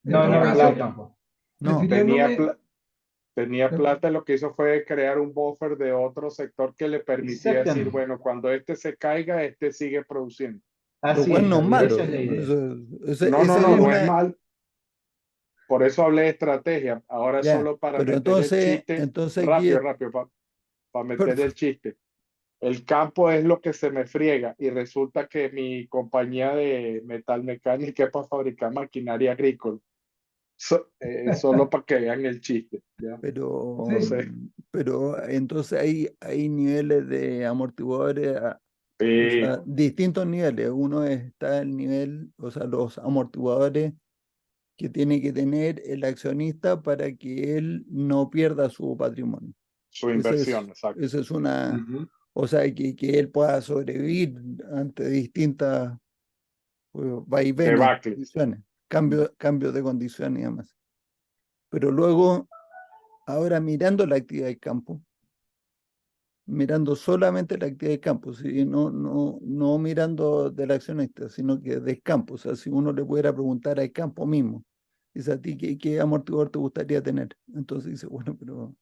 En No, todo no Tenía vendió el plata, caso, campo. No, tenía, refiriéndome, tenía eh, plata, lo que hizo fue crear un buffer de otro sector que le permitía decir, Exactamente. bueno, cuando este se caiga, este sigue produciendo. Lo Así cual es, no es Javier, malo, esa es la digamos. idea. No, no, Esa no, es no es una, mal. Por eso hablé de estrategia. Ahora es ya, solo para pero meter el chiste entonces aquí, rápido, rápido, para meter el chiste. El campo es lo que se me friega y resulta que mi compañía de metalmecánica es para fabricar maquinaria agrícola. Solo para que vean el chiste, ¿ya? pero, Entonces, pero entonces hay niveles de amortiguadores, o sí, sea, distintos niveles. Uno está el nivel, o sea, los amortiguadores que tiene que tener el accionista para que él no pierda su patrimonio. su inversión, exacto. Esa es una, Ujú. o sea, que él pueda sobrevivir ante distintas vaivenes, Debacle. condiciones, cambios de condiciones y demás. Pero luego, ahora mirando la actividad del campo, mirando solamente la actividad del campo, ¿sí? No mirando del accionista, sino que del campo. O sea, si uno le pudiera preguntar al campo mismo, dice a ti, ¿qué amortiguador te gustaría tener? Entonces dice, bueno, pero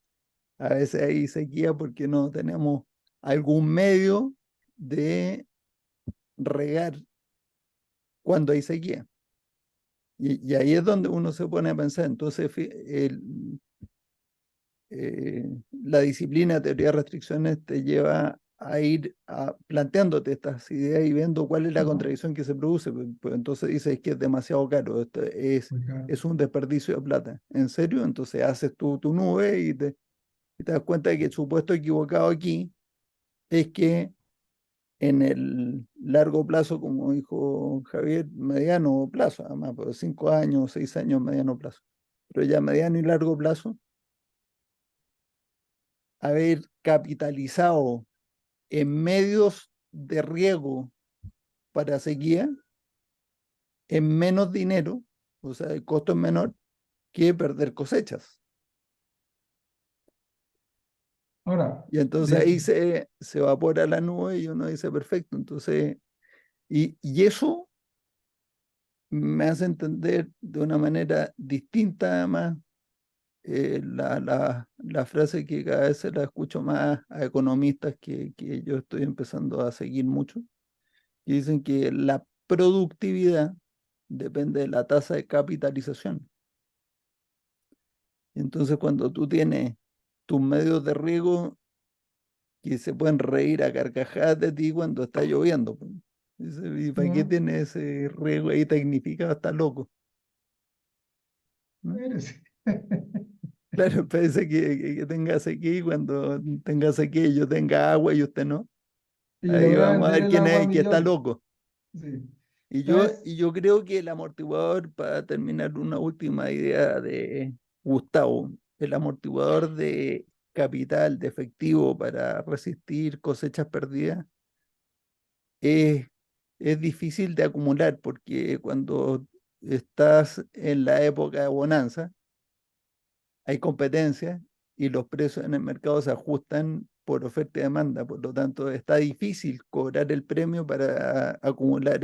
a veces hay sequía porque no tenemos algún medio de regar cuando hay sequía. Y ahí es donde uno se pone a pensar. Entonces, la disciplina de teoría de restricciones te lleva a ir planteándote estas ideas y viendo cuál es la Ajá. contradicción que se produce. Pues entonces dices que es demasiado caro, esto Muy claro. es un desperdicio de plata. ¿En serio? Entonces haces tu nube y te das cuenta de que el supuesto equivocado aquí es que en el largo plazo, como dijo Javier, mediano plazo, además, por 5 años, 6 años, mediano plazo, pero ya mediano y largo plazo, haber capitalizado en medios de riego para sequía en menos dinero, o sea, el costo es menor que perder cosechas. Ahora, Y entonces ahí se evapora la nube y uno dice, perfecto, entonces, y eso me hace entender de una manera distinta más la frase que cada vez se la escucho más a economistas que yo estoy empezando a seguir mucho, y dicen que la productividad depende de la tasa de capitalización. Entonces, cuando tú tienes tus medios de riego que se pueden reír a carcajadas de ti cuando está lloviendo, pues. Dice, ¿y para qué no, tienes ese riego ahí tecnificado? Está loco, ¿no? eres- Claro, parece que tenga sequía y cuando tenga sequía yo tenga agua y usted no. y le Ahí voy a vamos a vender ver el quién agua es a el que está millones. loco. Sí. Y Entonces, yo creo que el amortiguador, para terminar una última idea de Gustavo, el amortiguador de capital, de efectivo para resistir cosechas perdidas, es, es difícil de acumular porque cuando estás en la época de bonanza, hay competencia y los precios en el mercado se ajustan por oferta y demanda. Por lo tanto, está difícil cobrar el premio para acumular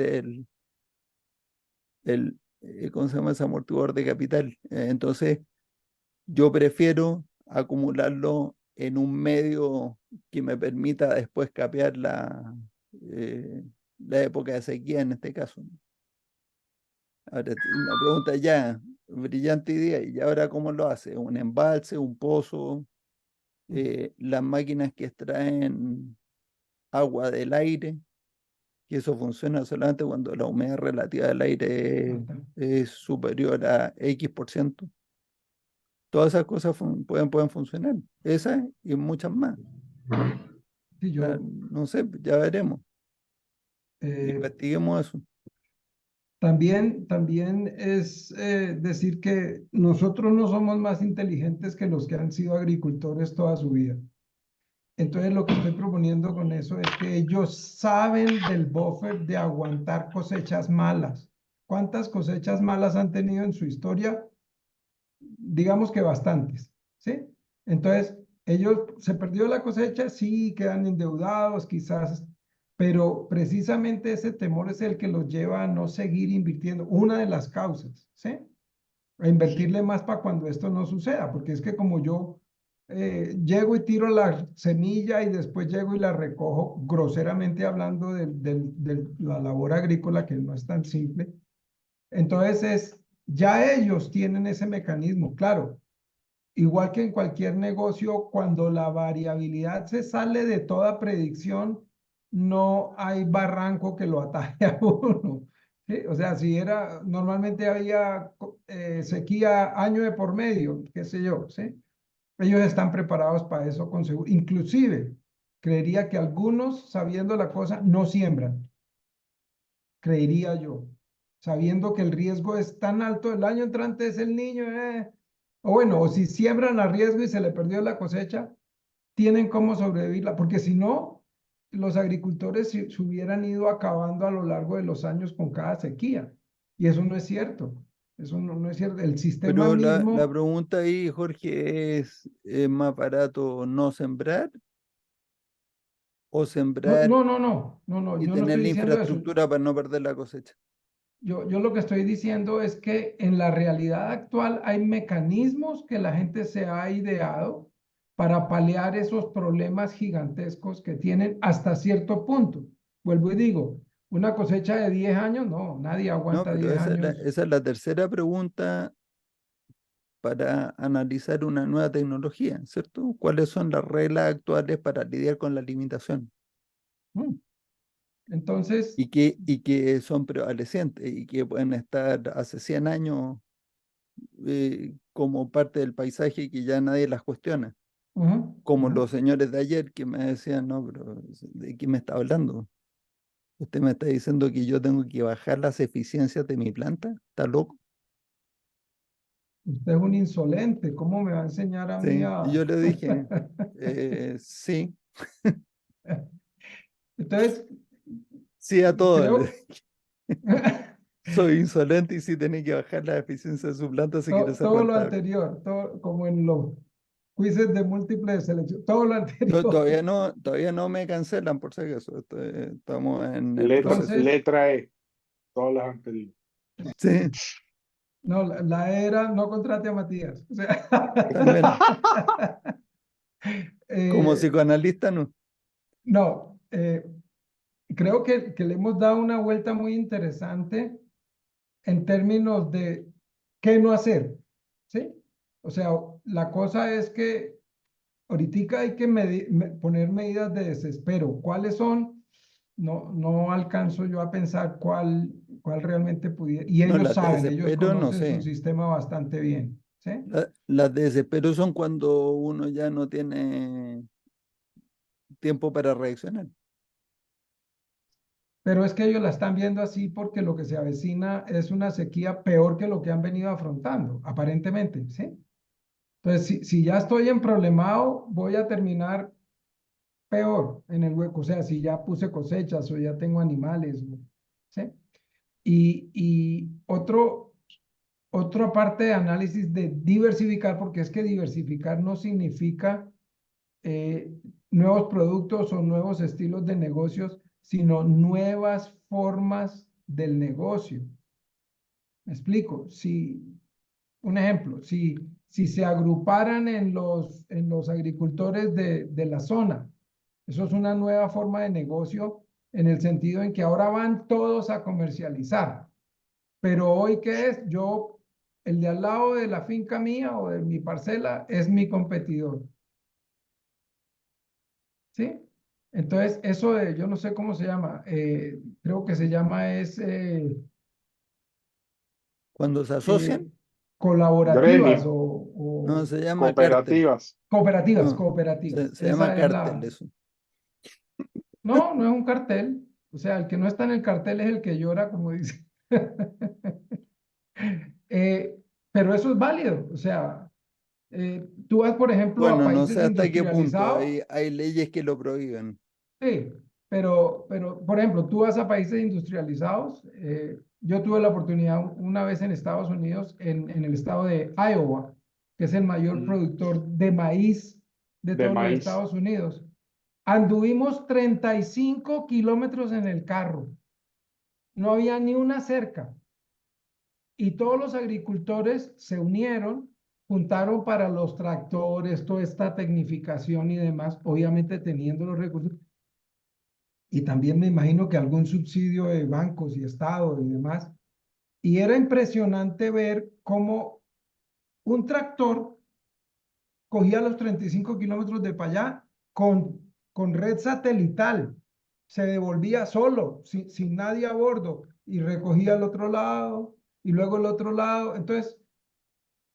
¿cómo se llama? Ese amortiguador de capital. Entonces, yo prefiero acumularlo en un medio que me permita después capear la época de sequía en este caso. Ahora, una pregunta ya, brillante idea, ¿y ahora cómo lo hace? ¿Un embalse, un pozo? Las máquinas que extraen agua del aire, que eso funciona solamente cuando la humedad relativa del aire es superior a X%. Todas esas cosas pueden funcionar. Esas y muchas más. sí, No sé, ya veremos. eh, Investiguemos eso. también es decir que nosotros no somos más inteligentes que los que han sido agricultores toda su vida. Entonces lo que estoy proponiendo con eso es que ellos saben del buffer de aguantar cosechas malas. ¿Cuántas cosechas malas han tenido en su historia? Digamos que bastantes, ¿sí? Entonces, ellos se perdió la cosecha, sí, quedan endeudados quizás, pero precisamente ese temor es el que los lleva a no seguir invirtiendo, una de las causas, ¿sí? A invertirle más para cuando esto no suceda, porque es que como yo llego y tiro la semilla y después llego y la recojo, groseramente hablando de la labor agrícola, que no es tan simple. Entonces, ya ellos tienen ese mecanismo, claro. Igual que en cualquier negocio, cuando la variabilidad se sale de toda predicción, no hay barranco que lo ataje a uno. ¿Sí? O sea, si era, normalmente había sequía año de por medio, qué sé yo, ¿sí? Ellos están preparados para eso con seguro. Inclusive, creería que algunos, sabiendo la cosa, no siembran, creería yo, sabiendo que el riesgo es tan alto, el año entrante es el niño, o bueno, o si siembran a riesgo y se le perdió la cosecha, tienen cómo sobrevivirla, porque si no, los agricultores se hubieran ido acabando a lo largo de los años con cada sequía, y eso no es cierto, eso no es cierto, el sistema Pero la mismo, pregunta ahí, Jorge, ¿es más barato no sembrar o sembrar no, y yo no tener estoy la diciendo eso. infraestructura para no perder la cosecha? Yo lo que estoy diciendo es que en la realidad actual hay mecanismos que la gente se ha ideado para paliar esos problemas gigantescos que tienen hasta cierto punto. Vuelvo y digo, una cosecha de 10 años, no, nadie No, aguanta pero 10 esa años. esa es la tercera pregunta para analizar una nueva tecnología, ¿cierto? ¿Cuáles son las reglas actuales para lidiar con la limitación? Mm. Entonces, Y que son prevalecientes y que pueden estar hace 100 años como parte del paisaje y que ya nadie las cuestiona. ujú, Como ujú. los señores de ayer que me decían, no, pero ¿de qué me está hablando? ¿Usted me está diciendo que yo tengo que bajar las eficiencias de mi planta? ¿Está loco? Usted es un insolente, ¿cómo me va a enseñar a mí Sí, y a...? yo le dije, sí, Entonces, sí a todo. Le creo... dije. Soy insolente y sí tiene que bajar la eficiencia de su planta si quiere ser todo lo rentable. anterior, todo, como en los quizzes de múltiple selección, todo lo anterior. Todavía no me cancelan, por si acaso. Estamos en el proceso. Letra, Entonces, letra E, todas las anteriores. Sí, no, la era no contrate a Matías. O sea, también. Como eh, psicoanalista, no. no, creo que le hemos dado una vuelta muy interesante en términos de qué no hacer, ¿sí? O sea, la cosa es que ahorita hay que poner medidas de desespero. ¿Cuáles son? No alcanzo yo a pensar cuál realmente pudiera. Y No, ellos las de saben, ellos desespero, no conocen su sé. sistema bastante bien, ¿sí? Las de desespero son cuando uno ya no tiene tiempo para reaccionar. Pero es que ellos la están viendo así porque lo que se avecina es una sequía peor que lo que han venido afrontando, aparentemente, ¿sí? Entonces, si ya estoy en problemado, voy a terminar peor en el hueco. O sea, si ya puse cosechas o ya tengo animales, ¿sí? Y otra parte de análisis de diversificar, porque es que diversificar no significa eh, nuevos productos o nuevos estilos de negocios, sino nuevas formas del negocio. ¿Me explico? Un ejemplo, si se agruparan en los agricultores de la zona, eso es una nueva forma de negocio en el sentido en que ahora van todos a comercializar. Pero hoy, ¿qué es? El de al lado de la finca mía o de mi parcela es mi competidor. ¿Sí? Entonces, eso de, yo no sé cómo se llama, creo que se llama Cuando se eh, asocian, colaborativas Gremio, no o se llama cártel. cooperativas. cooperativas, No, cooperativas. se llama Esa es cártel la... eso. No, no es un cartel. O sea, el que no está en el cartel es el que llora, como dice. Eh, pero eso es válido. O sea, tú vas, por ejemplo, a Bueno, no sé países hasta qué punto. industrializados. Hay leyes que lo prohíben. Sí, pero, por ejemplo, tú vas a países industrializados. Yo tuve la oportunidad una vez en Estados Unidos, en el estado de Iowa, que es el mayor Mm, productor de maíz de de todos los maíz. Estados Unidos. Anduvimos 35 kilómetros en el carro. No había ni una cerca. Y todos los agricultores se unieron juntaron para los tractores, toda esta tecnificación y demás, obviamente teniendo los recursos. Y también me imagino que algún subsidio de bancos y Estado y demás. Y era impresionante ver cómo un tractor cogía los 35 kilómetros de para allá con red satelital. Se devolvía solo, sin nadie a bordo, y recogía el otro lado, y luego el otro lado. Entonces,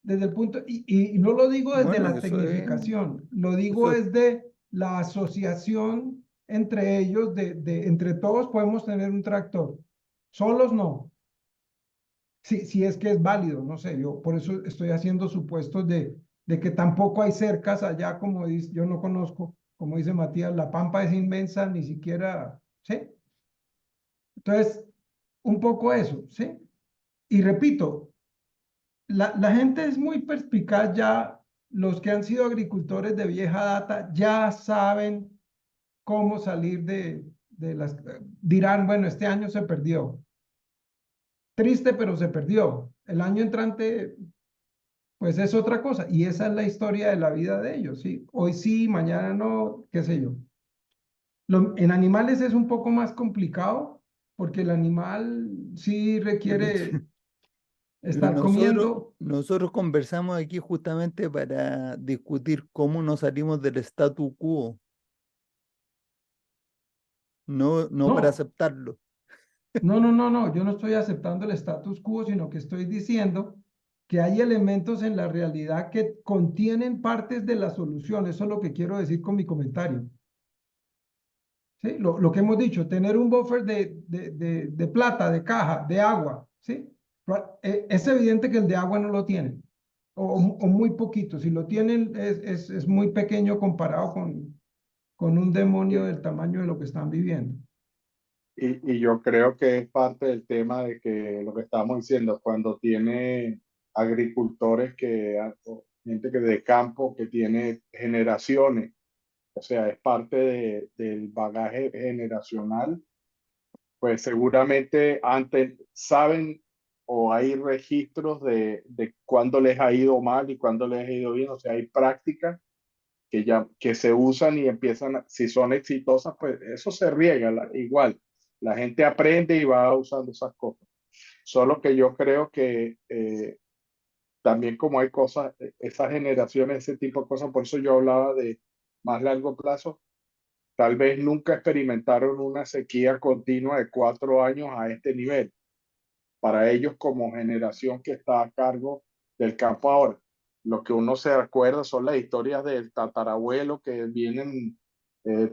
desde el punto, y no lo digo desde Bueno, la tecnificación, lo digo eso es- desde la asociación entre ellos, entre todos podemos tener un tractor, solos no. Si es que es válido, no sé, yo por eso estoy haciendo supuestos de que tampoco hay cercas allá, como dice, yo no conozco, como dice Matías, la pampa es inmensa, ni siquiera, ¿sí? Entonces, un poco eso, ¿sí? Y repito, la gente es muy perspicaz ya, los que han sido agricultores de vieja data ya saben cómo salir de las, dirán, bueno, este año se perdió. Triste, pero se perdió. El año entrante pues es otra cosa. Y esa es la historia de la vida de ellos, ¿sí? Hoy sí, mañana no, qué sé yo. En animales es un poco más complicado porque el animal sí requiere pero estar comiendo. nosotros conversamos aquí justamente para discutir cómo nos salimos del statu quo, no para No, aceptarlo. no, yo no estoy aceptando el status quo, sino que estoy diciendo que hay elementos en la realidad que contienen partes de la solución. Eso es lo que quiero decir con mi comentario. ¿Sí? Lo que hemos dicho, tener un buffer de plata, de caja, de agua, ¿sí? Es evidente que el de agua no lo tienen, o muy poquito. Si lo tienen, es muy pequeño comparado con un demonio del tamaño de lo que están viviendo. Y yo creo que es parte del tema de que lo que estamos diciendo, cuando tiene agricultores o gente que de campo que tiene generaciones, o sea, es parte del bagaje generacional, pues seguramente antes saben o hay registros de cuándo les ha ido mal y cuándo les ha ido bien, o sea, hay prácticas que se usan y empiezan, si son exitosas, pues eso se riega igual. La gente aprende y va usando esas cosas. Solo que yo creo que también como hay cosas, esas generaciones, ese tipo de cosas, por eso yo hablaba de más largo plazo, tal vez nunca experimentaron una sequía continua de 4 años a este nivel. Para ellos como generación que está a cargo del campo ahora. Lo que uno se acuerda son las historias del tatarabuelo que vienen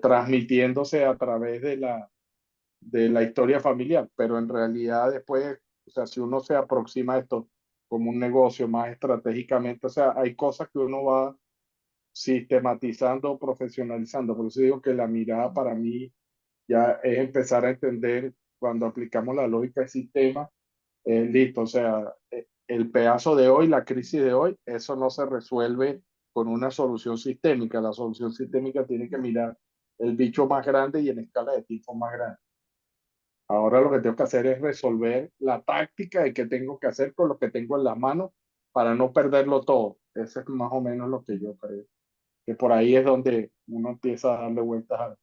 transmitiéndose a través de la historia familiar, pero en realidad después, o sea, si uno se aproxima a esto como un negocio más estratégicamente, o sea, hay cosas que uno va sistematizando, profesionalizando. Por eso digo que la mirada para mí ya es empezar a entender cuando aplicamos la lógica de sistema listo, o sea, el pedazo de hoy, la crisis de hoy, eso no se resuelve con una solución sistémica. La solución sistémica tiene que mirar el bicho más grande y en escala de tipo más grande. Ahora lo que tengo que hacer es resolver la táctica de qué tengo que hacer con lo que tengo en las manos para no perderlo todo. Eso es más o menos lo que yo creo. Que por ahí es donde uno empieza a darle vueltas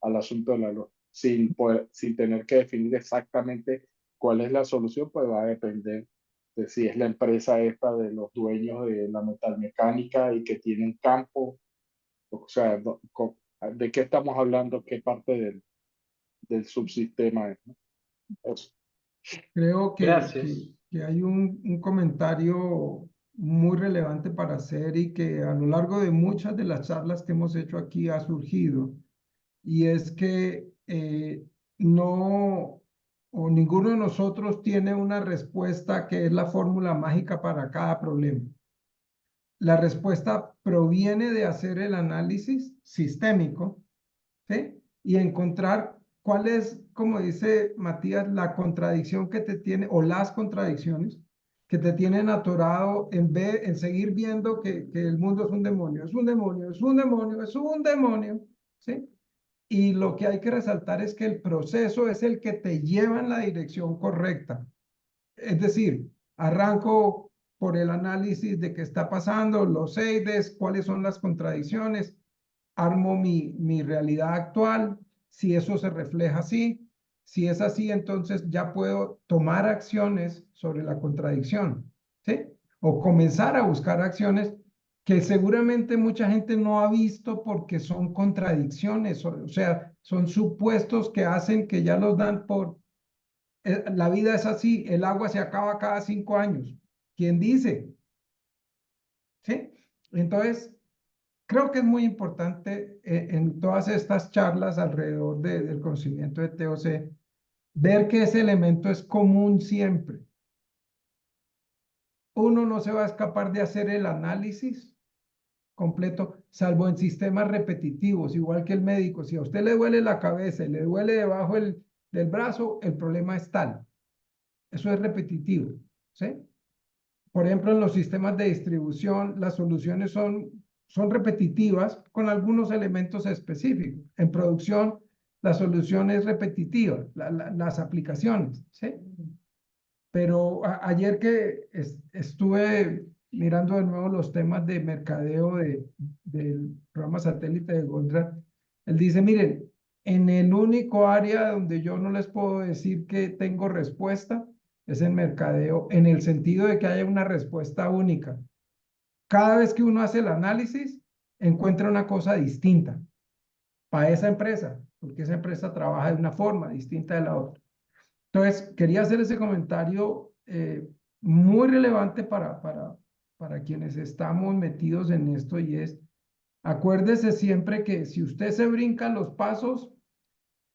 al asunto de la luz. Sin tener que definir exactamente cuál es la solución, pues va a depender de si es la empresa esta de los dueños de la metalmecánica y que tienen campo, o sea, de qué estamos hablando, qué parte del subsistema es, ¿no? Eso. Creo Gracias. que hay un comentario muy relevante para hacer y que a lo largo de muchas de las charlas que hemos hecho aquí ha surgido, y es que no, o ninguno de nosotros tiene una respuesta que es la fórmula mágica para cada problema. La respuesta proviene de hacer el análisis sistémico, ¿sí? Y encontrar cuál es, como dice Matías, la contradicción que te tiene, o las contradicciones que te tienen atorado en seguir viendo que el mundo es un demonio, es un demonio, es un demonio, es un demonio, ¿sí? Y lo que hay que resaltar es que el proceso es el que te lleva en la dirección correcta. Es decir, arranco por el análisis de qué está pasando, los EIDES, cuáles son las contradicciones, armo mi realidad actual, si eso se refleja así, si es así, entonces ya puedo tomar acciones sobre la contradicción, ¿sí? O comenzar a buscar acciones que seguramente mucha gente no ha visto porque son contradicciones, o sea, son supuestos que hacen que ya los dan por, la vida es así, el agua se acaba cada 5 años. ¿Quién dice? ¿Sí? Entonces, creo que es muy importante en todas estas charlas alrededor del conocimiento de TOC, ver que ese elemento es común siempre. Uno no se va a escapar de hacer el análisis completo, salvo en sistemas repetitivos, igual que el médico. Si a usted le duele la cabeza y le duele debajo del brazo, el problema es tal. Eso es repetitivo, ¿sí? Por ejemplo, en los sistemas de distribución, las soluciones son repetitivas con algunos elementos específicos. En producción, la solución es repetitiva, las aplicaciones, ¿sí? Pero ayer que estuve mirando de nuevo los temas de mercadeo del programa satélite de Gondra, él dice, miren, en el único área donde yo no les puedo decir que tengo respuesta es en mercadeo, en el sentido de que haya una respuesta única. Cada vez que uno hace el análisis, encuentra una cosa distinta para esa empresa, porque esa empresa trabaja de una forma distinta de la otra. Entonces, quería hacer ese comentario muy relevante para quienes estamos metidos en esto y es, acuérdese siempre que si usted se brinca los pasos,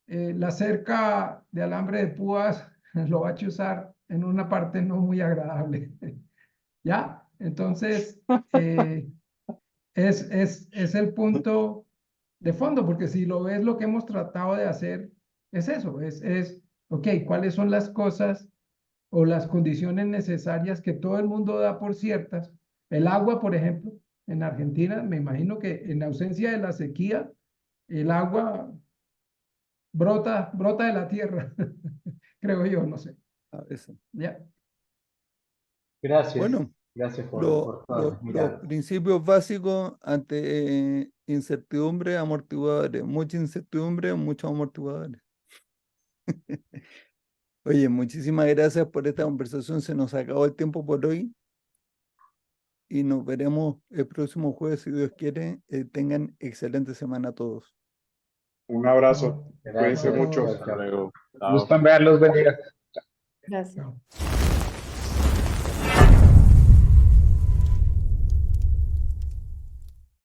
la cerca de alambre de púas lo va a chuzar en una parte no muy agradable. ¿Ya? Entonces, es el punto de fondo, porque si lo ves, lo que hemos tratado de hacer es eso, ok, ¿cuáles son las cosas o las condiciones necesarias que todo el mundo da por ciertas? El agua, por ejemplo, en Argentina, me imagino que en ausencia de la sequía, el agua brota de la tierra, creo yo, no sé. A veces. ¿Ya? Gracias. Bueno, Gracias por todas las los miradas. principios básicos ante incertidumbre, amortiguadores. Mucha incertidumbre, muchos amortiguadores. Oye, muchísimas gracias por esta conversación. Se nos acabó el tiempo por hoy. Y nos veremos el próximo jueves, si Dios quiere. Tengan excelente semana todos. Un abrazo. Gracias. Cuídense mucho. Chao, chao. Chao. Gustan verlos, buen día. Gracias. Chao.